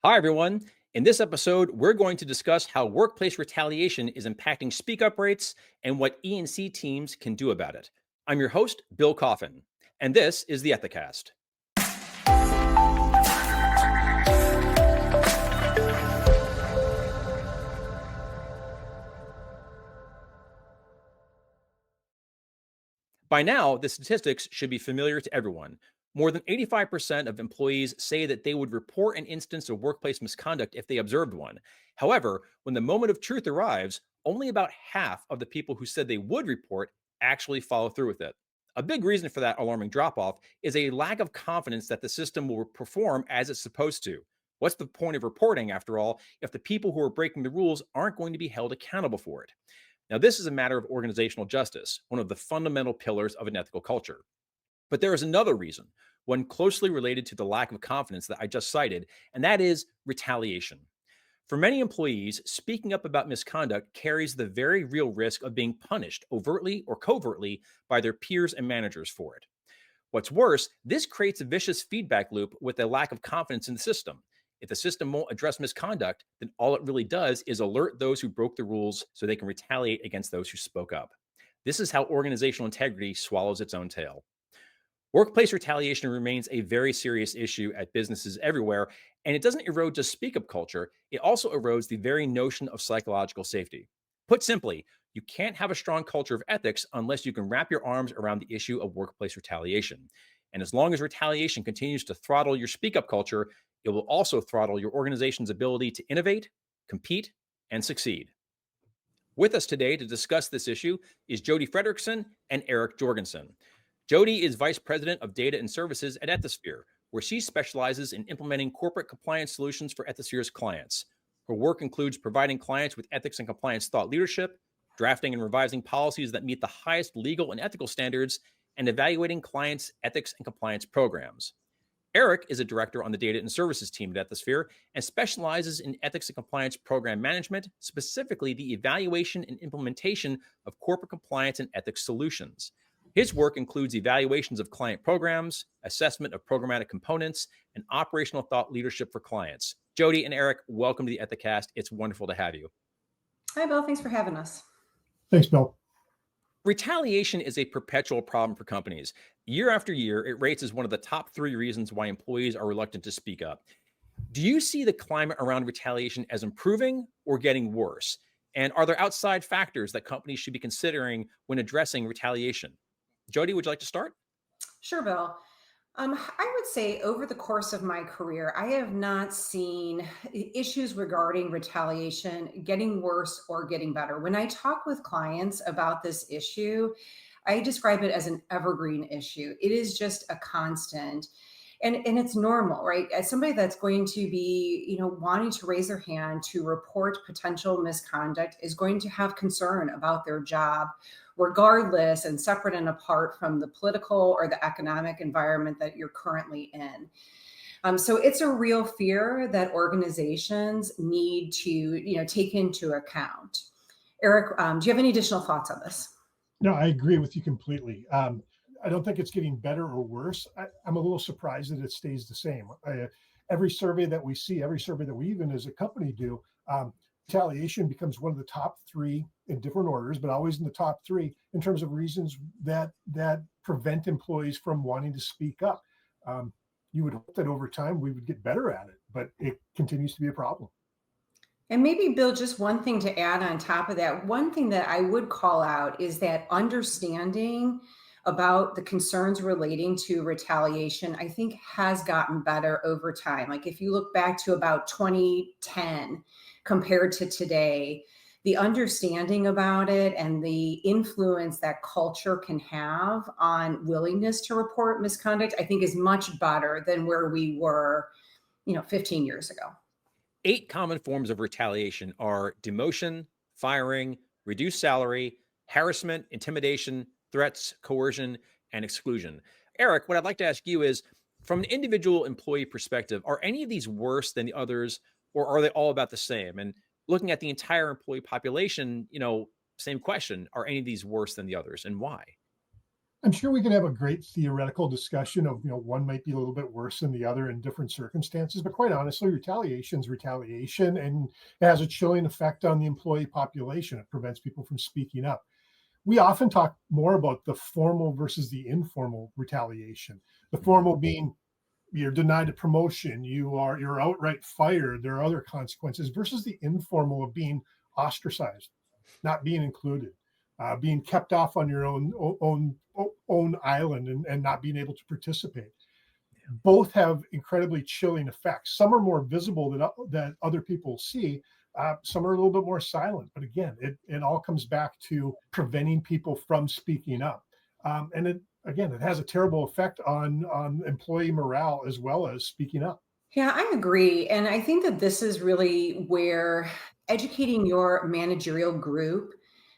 Hi, everyone. In this episode, we're going to discuss how workplace retaliation is impacting speak up rates and what E&C teams can do about it. I'm your host, Bill Coffin, and this is the Ethicast. By now, the statistics should be familiar to everyone. More than 85% of employees say that they would report an instance of workplace misconduct if they observed one. However, when the moment of truth arrives, only about half of the people who said they would report actually follow through with it. A big reason for that alarming drop off is a lack of confidence that the system will perform as it's supposed to. What's the point of reporting, after all, if the people who are breaking the rules aren't going to be held accountable for it? Now, this is a matter of organizational justice, one of the fundamental pillars of an ethical culture. But there is another reason, one closely related to the lack of confidence that I just cited, and that is retaliation. For many employees, speaking up about misconduct carries the very real risk of being punished overtly or covertly by their peers and managers for it. What's worse, this creates a vicious feedback loop with a lack of confidence in the system. If the system won't address misconduct, then all it really does is alert those who broke the rules so they can retaliate against those who spoke up. This is how organizational integrity swallows its own tail. Workplace retaliation remains a very serious issue at businesses everywhere, and it doesn't erode just speak up culture, it also erodes the very notion of psychological safety. Put simply, you can't have a strong culture of ethics unless you can wrap your arms around the issue of workplace retaliation. And as long as retaliation continues to throttle your speak up culture, it will also throttle your organization's ability to innovate, compete, and succeed. With us today to discuss this issue is Jodie Fredericksen and Eric Jorgenson. Jodie is Vice President of Data and Services at Ethisphere, where she specializes in implementing corporate compliance solutions for Ethisphere's clients. Her work includes providing clients with ethics and compliance thought leadership, drafting and revising policies that meet the highest legal and ethical standards, and evaluating clients' ethics and compliance programs. Eric is a director on the data and services team at Ethisphere and specializes in ethics and compliance program management, specifically the evaluation and implementation of corporate compliance and ethics solutions. His work includes evaluations of client programs, assessment of programmatic components, and operational thought leadership for clients. Jodie and Eric, welcome to the Ethicast. It's wonderful to have you. Hi, Bill. Thanks for having us. Thanks, Bill. Retaliation is a perpetual problem for companies. Year after year, it rates as one of the top 3 reasons why employees are reluctant to speak up. Do you see the climate around retaliation as improving or getting worse? And are there outside factors that companies should be considering when addressing retaliation? Jodie, would you like to start? Sure, Bill. I would say over the course of my career, I have not seen issues regarding retaliation getting worse or getting better. When I talk with clients about this issue, I describe it as an evergreen issue. It is just a constant. And it's normal, right? As somebody that's going to be, wanting to raise their hand to report potential misconduct is going to have concern about their job, regardless and separate and apart from the political or the economic environment that you're currently in. So it's a real fear that organizations need to, take into account. Eric, do you have any additional thoughts on this? No, I agree with you completely. I don't think it's getting better or worse. I'm a little surprised that it stays the same. Every survey that we see, every survey that we even as a company do, retaliation becomes one of the top 3 in different orders, but always in the top 3 in terms of reasons that prevent employees from wanting to speak up. You would hope that over time we would get better at it, but it continues to be a problem. And maybe, Bill, just one thing to add on top of that. One thing that I would call out is that understanding about the concerns relating to retaliation, I think has gotten better over time. Like if you look back to about 2010 compared to today, the understanding about it and the influence that culture can have on willingness to report misconduct, I think is much better than where we were, 15 years ago. 8 common forms of retaliation are demotion, firing, reduced salary, harassment, intimidation, threats, coercion, and exclusion. Eric, what I'd like to ask you is, from an individual employee perspective, are any of these worse than the others, or are they all about the same? And looking at the entire employee population, same question, are any of these worse than the others, and why? I'm sure we can have a great theoretical discussion of, one might be a little bit worse than the other in different circumstances, but quite honestly, retaliation is retaliation, and it has a chilling effect on the employee population. It prevents people from speaking up. We often talk more about the formal versus the informal retaliation. The formal being you're denied a promotion, you're outright fired, there are other consequences, versus the informal of being ostracized, not being included, being kept off on your own island, and not being able to participate. Both have incredibly chilling effects. Some are more visible that other people see. Some are a little bit more silent. But again, it all comes back to preventing people from speaking up. And it has a terrible effect on employee morale as well as speaking up. Yeah, I agree. And I think that this is really where educating your managerial group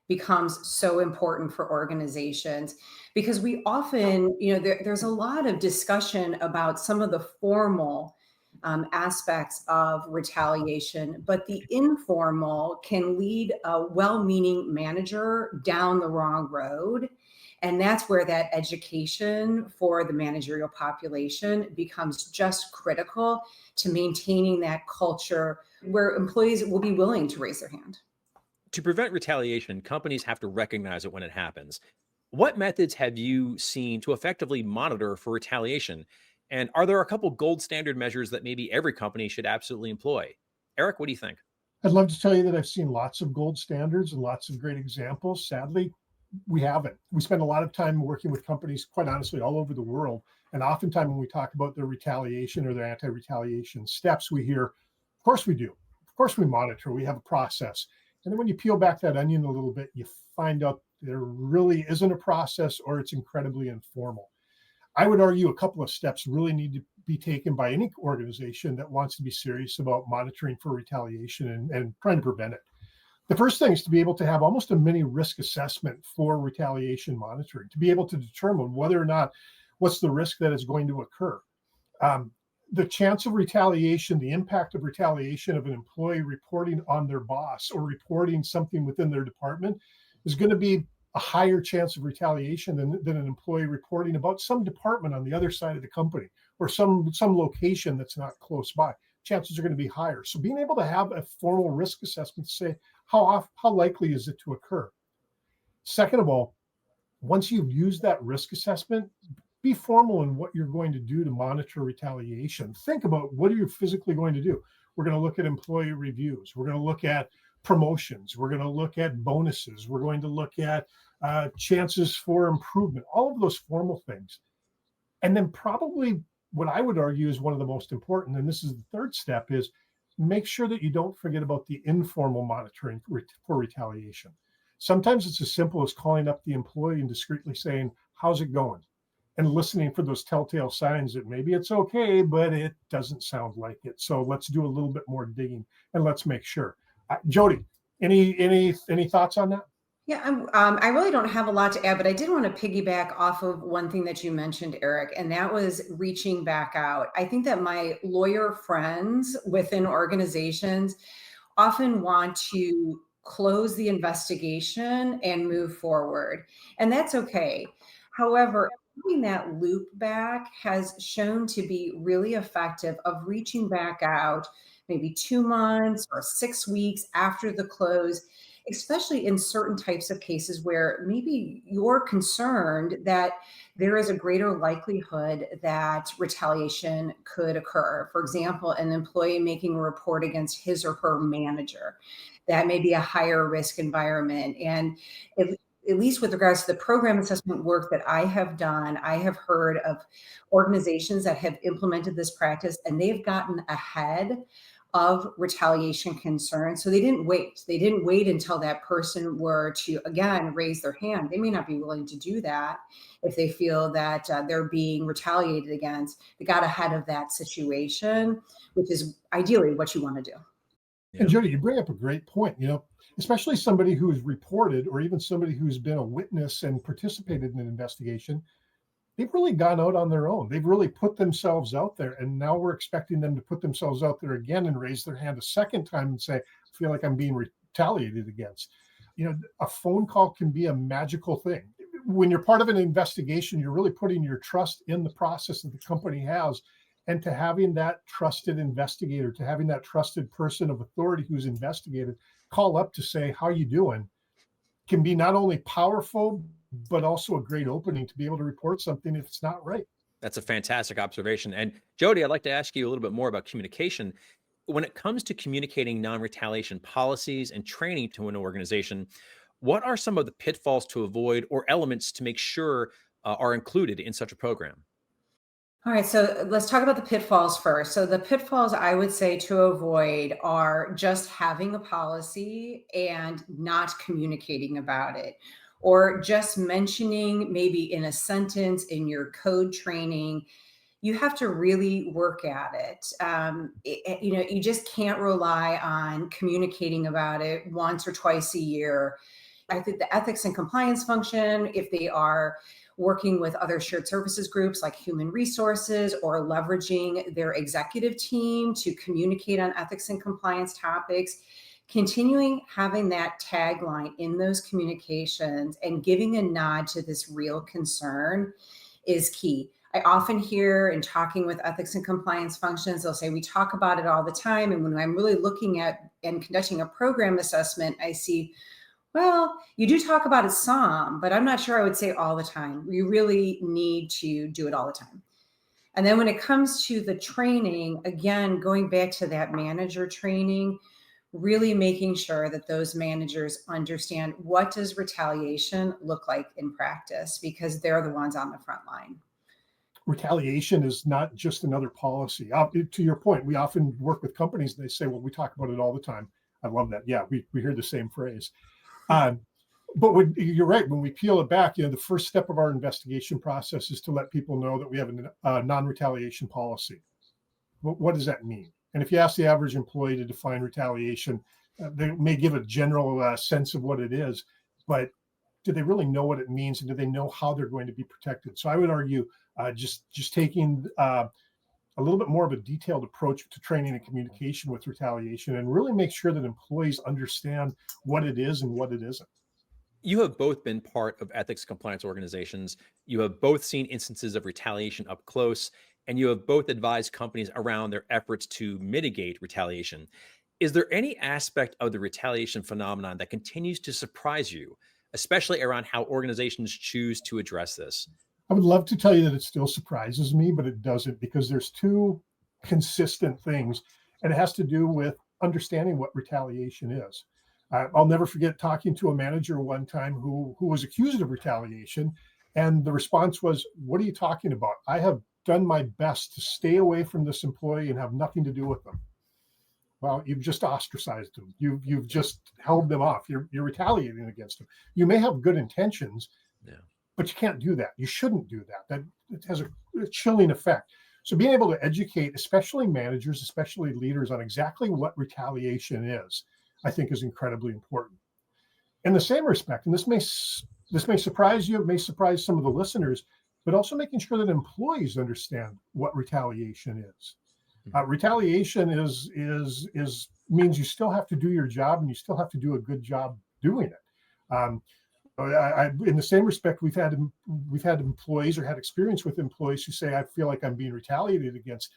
becomes so important for organizations, because we often, there's a lot of discussion about some of the formal aspects of retaliation, but the informal can lead a well-meaning manager down the wrong road. And that's where that education for the managerial population becomes just critical to maintaining that culture where employees will be willing to raise their hand. To prevent retaliation, companies have to recognize it when it happens. What methods have you seen to effectively monitor for retaliation? And are there a couple gold standard measures that maybe every company should absolutely employ? Eric, what do you think? I'd love to tell you that I've seen lots of gold standards and lots of great examples. Sadly, we haven't. We spend a lot of time working with companies, quite honestly, all over the world. And oftentimes when we talk about their retaliation or their anti-retaliation steps, we hear, of course we do. Of course we monitor. We have a process. And then when you peel back that onion a little bit, you find out there really isn't a process, or it's incredibly informal. I would argue a couple of steps really need to be taken by any organization that wants to be serious about monitoring for retaliation and trying to prevent it. The first thing is to be able to have almost a mini risk assessment for retaliation monitoring, to be able to determine whether or not what's the risk that is going to occur. The chance of retaliation, the impact of retaliation of an employee reporting on their boss or reporting something within their department is going to be a higher chance of retaliation than an employee reporting about some department on the other side of the company or some location that's not close by. Chances are going to be higher. So being able to have a formal risk assessment to say how likely is it to occur. Second of all, once you've used that risk assessment, be formal in what you're going to do to monitor retaliation. Think about what are you physically going to do. We're going to look at employee reviews. We're going to look at promotions. We're going to look at bonuses. We're going to look at chances for improvement, all of those formal things. And then probably what I would argue is one of the most important, and this is the third step, is make sure that you don't forget about the informal monitoring for retaliation. Sometimes it's as simple as calling up the employee and discreetly saying, how's it going? And listening for those telltale signs that maybe it's okay, but it doesn't sound like it. So let's do a little bit more digging and let's make sure. Jodie, any thoughts on that? Yeah, I really don't have a lot to add, but I did want to piggyback off of one thing that you mentioned, Eric, and that was reaching back out. I think that my lawyer friends within organizations often want to close the investigation and move forward, and that's okay. However, having that loop back has shown to be really effective of reaching back out maybe 2 months or 6 weeks after the close, especially in certain types of cases where maybe you're concerned that there is a greater likelihood that retaliation could occur. For example, an employee making a report against his or her manager. That may be a higher risk environment. And at least with regards to the program assessment work that I have done, I have heard of organizations that have implemented this practice and they've gotten ahead of retaliation concerns. So they didn't wait. They didn't wait until that person were to, again, raise their hand. They may not be willing to do that if they feel that they're being retaliated against. They got ahead of that situation, which is ideally what you want to do. Yeah. And Jodie, you bring up a great point, especially somebody who is reported or even somebody who's been a witness and participated in an investigation. They've really gone out on their own. They've really put themselves out there. And now we're expecting them to put themselves out there again and raise their hand a second time and say, I feel like I'm being retaliated against. A phone call can be a magical thing. when you're part of an investigation, you're really putting your trust in the process that the company has, and to having that trusted investigator, to having that trusted person of authority who's investigated call up to say, how you doing, can be not only powerful, but also a great opening to be able to report something if it's not right. That's a fantastic observation. And Jodie, I'd like to ask you a little bit more about communication. When it comes to communicating non-retaliation policies and training to an organization, what are some of the pitfalls to avoid or elements to make sure are included in such a program? All right, so let's talk about the pitfalls first. So the pitfalls I would say to avoid are just having a policy and not communicating about it, or just mentioning maybe in a sentence in your code training. You have to really work at it. You just can't rely on communicating about it once or twice a year. I think the ethics and compliance function, if they are working with other shared services groups like human resources, or leveraging their executive team to communicate on ethics and compliance topics, continuing having that tagline in those communications and giving a nod to this real concern is key. I often hear in talking with ethics and compliance functions, they'll say, we talk about it all the time. And when I'm really looking at and conducting a program assessment, I see, well, you do talk about it some, but I'm not sure I would say all the time. You really need to do it all the time. And then when it comes to the training, again, going back to that manager training, really making sure that those managers understand, what does retaliation look like in practice, because they're the ones on the front line. Retaliation is not just another policy. To your point, we often work with companies and they say, well, we talk about it all the time. I love that. Yeah, we hear the same phrase. But you're right, when we peel it back, the first step of our investigation process is to let people know that we have a non-retaliation policy. What does that mean? And if you ask the average employee to define retaliation, they may give a general sense of what it is, but do they really know what it means, and do they know how they're going to be protected? So I would argue just taking a little bit more of a detailed approach to training and communication with retaliation, and really make sure that employees understand what it is and what it isn't. You have both been part of ethics compliance organizations. You have both seen instances of retaliation up close, and you have both advised companies around their efforts to mitigate retaliation. Is there any aspect of the retaliation phenomenon that continues to surprise you, especially around how organizations choose to address this? I would love to tell you that it still surprises me, but it doesn't, because there's two consistent things, and it has to do with understanding what retaliation is. I'll never forget talking to a manager one time who was accused of retaliation, and the response was, "What are you talking about? I have done my best to stay away from this employee and have nothing to do with them." Well, you've just ostracized them. You've just held them off. You're retaliating against them. You may have good intentions, Yeah. but you can't do that. You shouldn't do that. That it has a chilling effect. So being able to educate, especially managers, especially leaders, on exactly what retaliation is, I think is incredibly important. In the same respect, and this may surprise you, it may surprise some of the listeners, but also making sure that employees understand what retaliation is. Retaliation is means you still have to do your job, and you still have to do a good job doing it. In the same respect, we've had employees, or had experience with employees, who say, "I feel like I'm being retaliated against."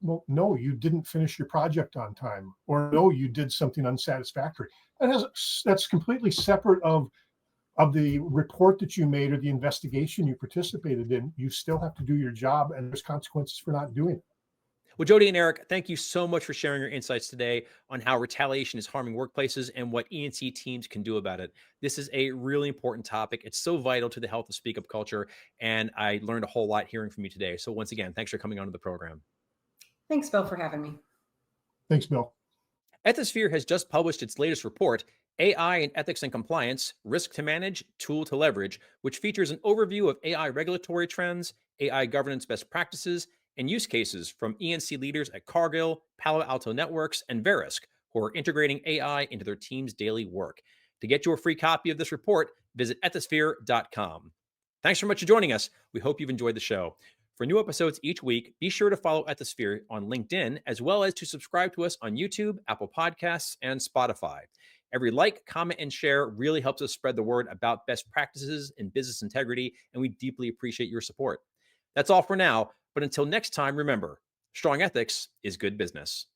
Well, no, you didn't finish your project on time, or no, you did something unsatisfactory. That's completely separate of the report that you made or the investigation you participated in. You still have to do your job, and there's consequences for not doing it. Well, Jodie and Eric, thank you so much for sharing your insights today on how retaliation is harming workplaces and what E&C teams can do about it. This is a really important topic. It's so vital to the health of speak up culture, and I learned a whole lot hearing from you today. So once again, thanks for coming onto the program. Thanks, Bill, for having me. Thanks, Bill. Ethisphere has just published its latest report, AI in Ethics and Compliance, Risk to Manage, Tool to Leverage, which features an overview of AI regulatory trends, AI governance best practices, and use cases from E&C leaders at Cargill, Palo Alto Networks, and Verisk, who are integrating AI into their team's daily work. To get your free copy of this report, visit ethisphere.com. Thanks so much for joining us. We hope you've enjoyed the show. For new episodes each week, be sure to follow Ethisphere on LinkedIn, as well as to subscribe to us on YouTube, Apple Podcasts, and Spotify. Every like, comment, and share really helps us spread the word about best practices in business integrity, and we deeply appreciate your support. That's all for now, but until next time, remember, strong ethics is good business.